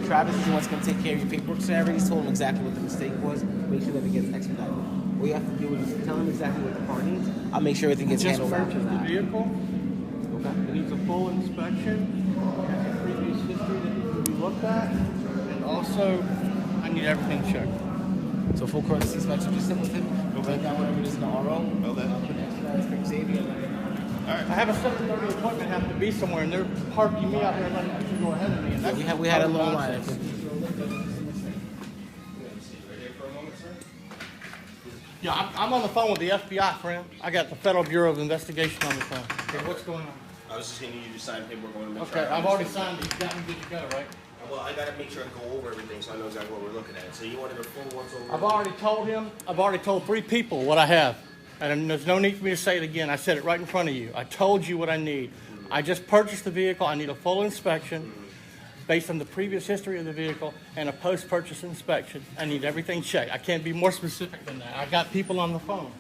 Travis is the one that's going to take care of your paperwork. So I already told him exactly what the mistake was. Make sure that it gets expedited. All you have to do is tell him exactly what the car needs. I'll make sure everything gets handled after Just that. purchased the vehicle. Okay. It needs a full inspection. Has a previous history that needs to be looked at. And also, I need everything checked. So full courtesy inspection, just sit with him. Okay. Write down whatever it is in the RO. Okay. Put extra for Xavier. All right. I have a 7:30 appointment. Have to be somewhere, and they're parking me out there, letting people go ahead of me. And that's We had a little line. nonsense. Yeah, I'm on the phone with the FBI, friend. I got the Federal Bureau of Investigation on the phone. Okay, what's going on? I was just going to need you to sign paperwork. I want to make Okay, sure. I've already signed it. You got me good to go, right? Well, I got to make sure I go over everything so I know exactly what we're looking at. So you wanted a full once over? I've already told him. I've already told 3 people what I have. And there's no need for me to say it again. I said it right in front of you. I told you what I need. I just purchased the vehicle. I need a full inspection based on the previous history of the vehicle and a post-purchase inspection. I need everything checked. I can't be more specific than that. I got people on the phone.